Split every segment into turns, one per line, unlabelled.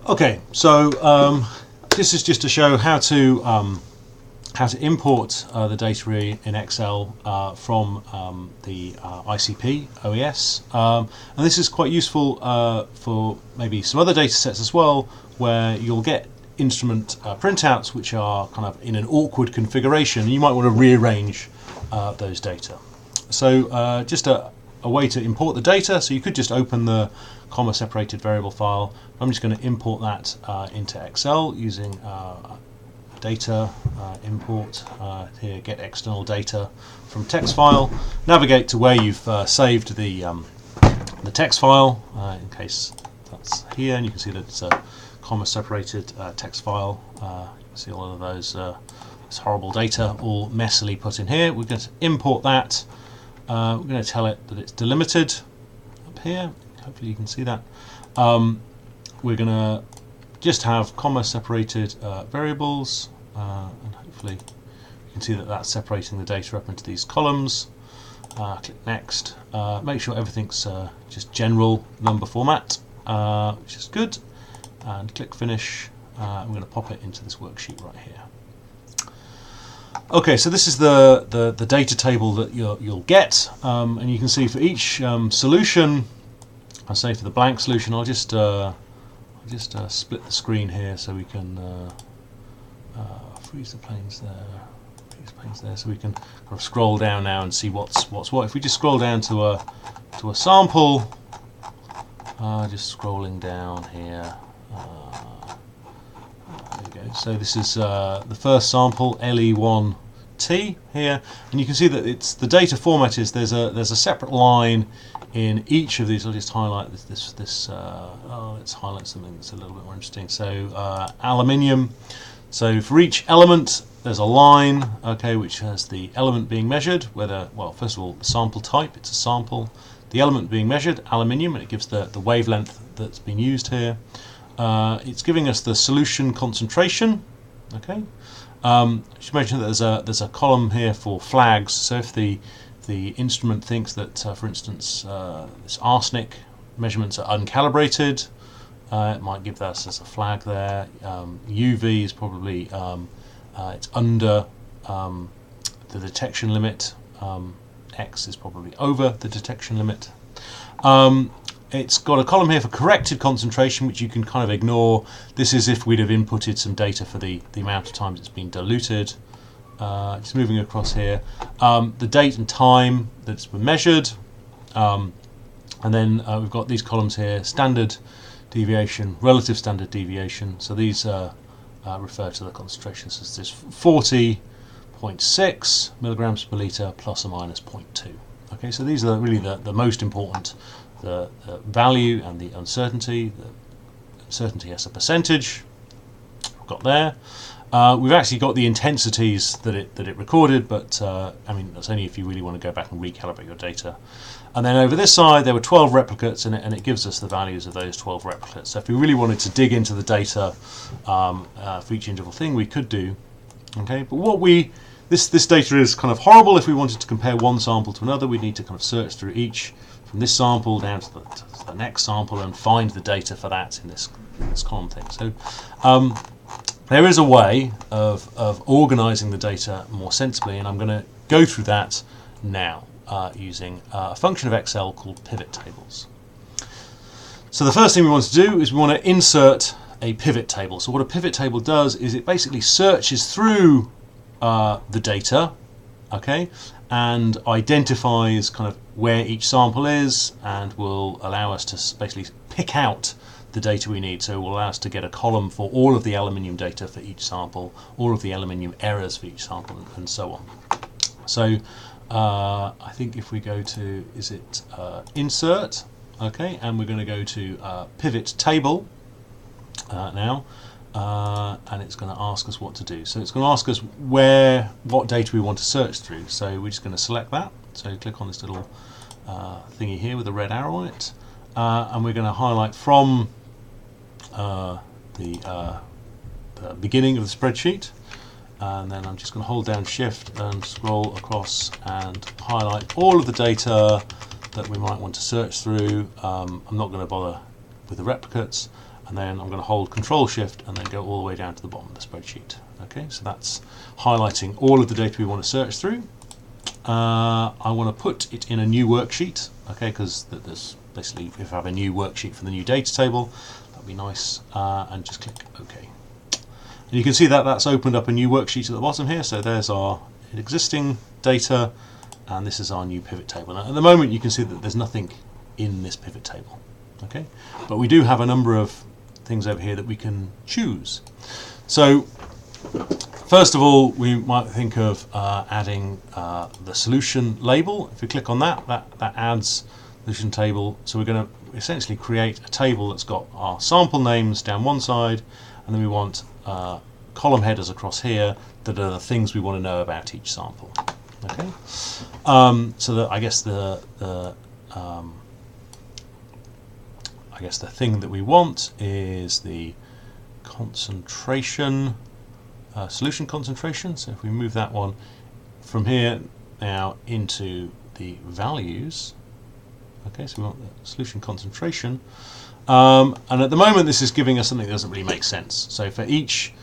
Okay, so this is just to show how to import the data in Excel from the ICP OES, and this is quite useful for maybe some other data sets as well, where you'll get instrument printouts which are kind of in an awkward configuration, and you might want to rearrange those data. So just a way to import the data. So you could just open the comma separated variable file. I'm just going to import that into Excel using data import here, get external data from text file. Navigate to where you've saved the text file, in case that's here, and you can see that it's a comma separated text file. You can see all of those this horrible data all messily put in here. We're going to import that. We're going to tell it that it's delimited up here. Hopefully you can see that. We're going to just have comma separated variables, and hopefully you can see that that's separating the data up into these columns. Click next. Make sure everything's just general number format, which is good, and click finish. I'm going to pop it into this worksheet right here. Okay, so this is the data table that you'll get, and you can see for each solution, I say for the blank solution, I'll just split the screen here so we can freeze the planes there, so we can kind of scroll down now and see what's what. If we just scroll down to a sample, just scrolling down here. There we go. So this is the first sample, LE1T here, and you can see that it's the data format is there's a separate line in each of these. I'll just highlight this. Let's highlight something that's a little bit more interesting. So aluminium. So for each element, there's a line, okay, which has the element being measured. Whether, well, first of all, the sample type. It's a sample. The element being measured, aluminium, and it gives the wavelength that's been used here. It's giving us the solution concentration. Okay. I should mention that there's a column here for flags. So if the instrument thinks that, for instance, this arsenic measurements are uncalibrated, it might give that as a flag there. UV is probably it's under the detection limit. X is probably over the detection limit. It's got a column here for corrected concentration, which you can kind of ignore. This is if we'd have inputted some data for the amount of times it's been diluted. Just moving across here, the date and time that's been measured, and then we've got these columns here: standard deviation, relative standard deviation. So these refer to the concentrations as this 40.6 milligrams per liter plus or minus 0.2. Okay, so these are really the most important. The value and the uncertainty. The uncertainty as a percentage. We've got there. We've actually got the intensities that it recorded, but I mean that's only if you really want to go back and recalibrate your data. And then over this side there were 12 replicates, and it gives us the values of those 12 replicates. So if we really wanted to dig into the data for each interval thing, we could do. Okay, but this data is kind of horrible. If we wanted to compare one sample to another, we'd need to kind of search through each from this sample down to the next sample and find the data for that in this column thing. So there is a way of organising the data more sensibly, and I'm going to go through that now using a function of Excel called pivot tables. So the first thing we want to do is we want to insert a pivot table. So what a pivot table does is it basically searches through the data, okay, and identifies kind of where each sample is, and will allow us to basically pick out the data we need. So it will allow us to get a column for all of the aluminium data for each sample, all of the aluminium errors for each sample, and so on. So I think if we go to, insert, okay, and we're going to go to pivot table now, and it's going to ask us what to do. So it's going to ask us what data we want to search through. So we're just going to select that. So click on this little thingy here with a red arrow on it, and we're going to highlight from the beginning of the spreadsheet, and then I'm just going to hold down Shift and scroll across and highlight all of the data that we might want to search through. I'm not going to bother with the replicates, and then I'm going to hold Control Shift and then go all the way down to the bottom of the spreadsheet. Okay, so that's highlighting all of the data we want to search through. I want to put it in a new worksheet, okay, because there's basically, if I have a new worksheet for the new data table, that'd be nice, and just click OK. And you can see that that's opened up a new worksheet at the bottom here, so there's our existing data, and this is our new pivot table. Now, at the moment you can see that there's nothing in this pivot table, okay, but we do have a number of things over here that we can choose. So first of all, we might think of adding the solution label. If we click on that, that adds solution table. So we're going to essentially create a table that's got our sample names down one side, and then we want column headers across here that are the things we want to know about each sample. Okay, so that I guess the thing that we want is the concentration, solution concentration. So if we move that one from here now into the values, okay, so we want the solution concentration, and at the moment this is giving us something that doesn't really make sense. So for each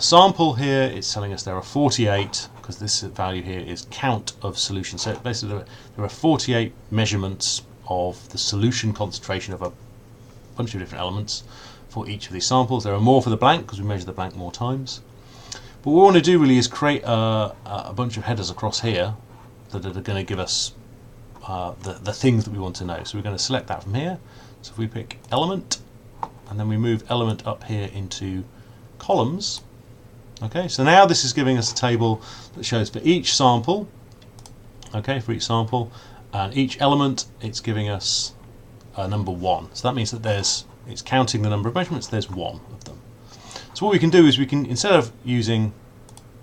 sample here, it's telling us there are 48, because this value here is count of solutions. So basically there are 48 measurements of the solution concentration of a bunch of different elements for each of these samples. There are more for the blank because we measure the blank more times. But what we want to do really is create a bunch of headers across here that are going to give us the things that we want to know. So we're going to select that from here. So if we pick element, and then we move element up here into columns. Okay, so now this is giving us a table that shows for each sample, okay, for each sample, and each element it's giving us number 1. So that means that it's counting the number of measurements, there's 1 of them. So what we can do is we can, instead of using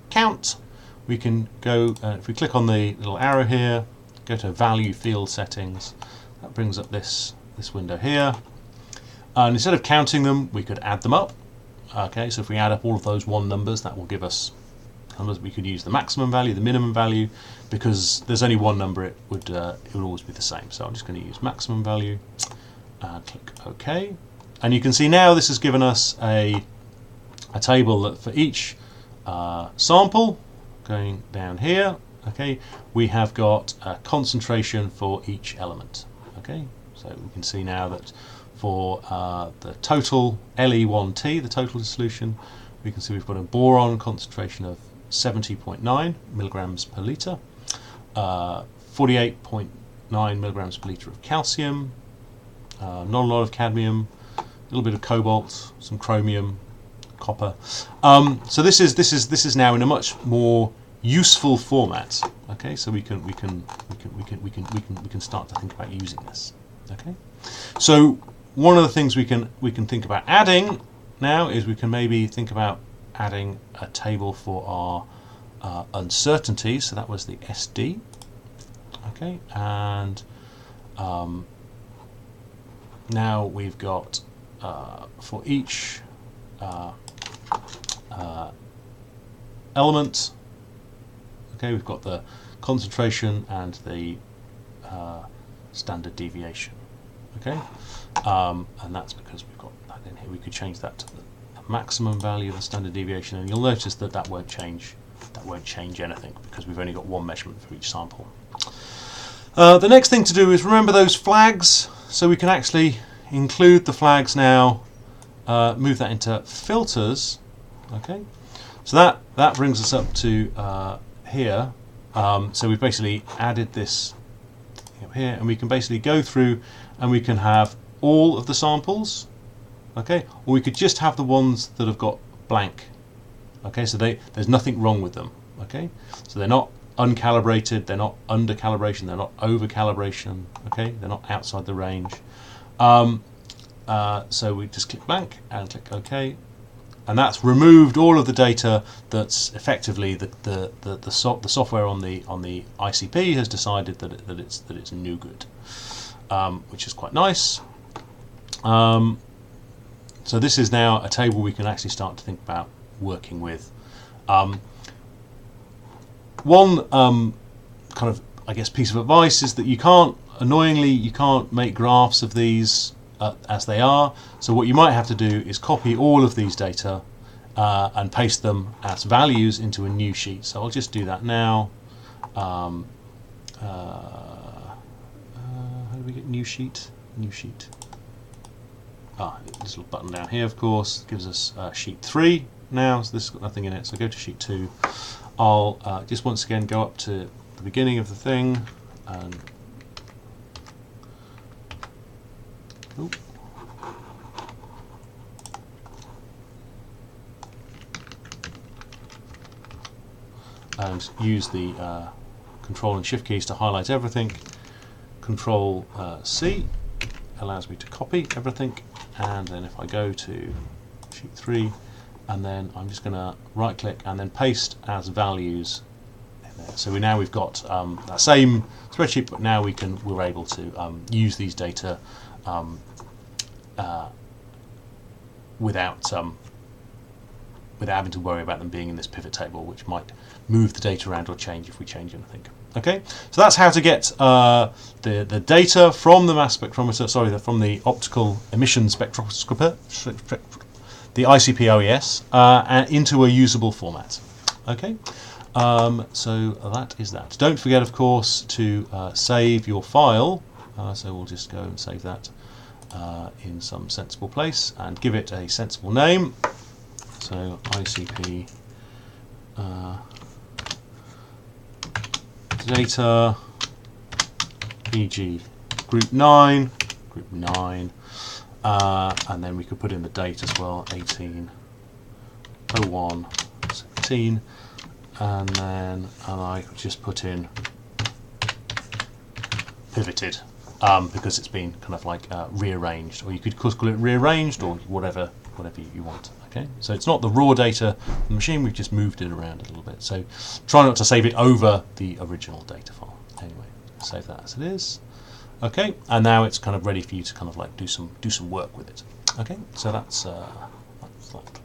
count, we can go, if we click on the little arrow here, go to value field settings, that brings up this window here, and instead of counting them we could add them up. Okay, so if we add up all of those 1 numbers, that will give us numbers. We could use the maximum value, the minimum value, because there's only 1 number, it would always be the same. So I'm just going to use maximum value and click OK. And you can see now this has given us a table that for each sample going down here, okay, we have got a concentration for each element. Okay, so we can see now that for the total Le1T, the total solution, we can see we've got a boron concentration of 70.9 milligrams per litre, 48.9 milligrams per litre of calcium, not a lot of cadmium, a little bit of cobalt, some chromium, copper. So this is now in a much more useful format. Okay, so we can start to think about using this. Okay, so one of the things we can think about adding now is we can maybe think about adding a table for our uncertainty. So that was the SD. Okay, and now we've got for each element. Okay, we've got the concentration and the standard deviation. Okay, and that's because we've got that in here. We could change that to the maximum value of the standard deviation, and you'll notice that that won't change anything because we've only got 1 measurement for each sample. The next thing to do is remember those flags, so we can actually include the flags now, move that into filters. Okay, so that brings us up to here. So we've basically added this up here, and we can basically go through and we can have all of the samples, okay, or we could just have the ones that have got blank. Okay, so there's nothing wrong with them. Okay, so they're not uncalibrated, they're not under calibration, they're not over calibration. Okay, they're not outside the range. So we just click blank and click OK, and that's removed all of the data that's effectively the software on the ICP has decided that it's no good, which is quite nice. So this is now a table we can actually start to think about working with. One kind of, I guess, piece of advice is that annoyingly you can't make graphs of these as they are. So what you might have to do is copy all of these data and paste them as values into a new sheet. So I'll just do that now. How do we get new sheet? New sheet. This little button down here, of course, gives us sheet 3 now. So this has got nothing in it. So go to sheet 2. I'll just once again go up to the beginning of the thing and use the Control and Shift keys to highlight everything. Control C allows me to copy everything, and then if I go to sheet 3, and then I'm just going to right click and then paste as values in there. So we've got that same spreadsheet, but now we're able to use these data without having to worry about them being in this pivot table, which might move the data around or change if we change anything. Okay, so that's how to get the data from the mass spectrometer, from the optical emission spectroscope, the ICP OES, and into a usable format. Okay, so that is that. Don't forget, of course, to save your file. So we'll just go and save that in some sensible place and give it a sensible name. So ICP data, e.g. group 9, and then we could put in the date as well, 18/01/17, and then I could just put in pivoted because it's been kind of like rearranged, or you could call it rearranged or whatever you want. Okay, so it's not the raw data from the machine, we've just moved it around a little bit. So try not to save it over the original data file. Anyway, save that as it is. Okay, and now it's kind of ready for you to kind of like do some work with it. Okay, so that's that.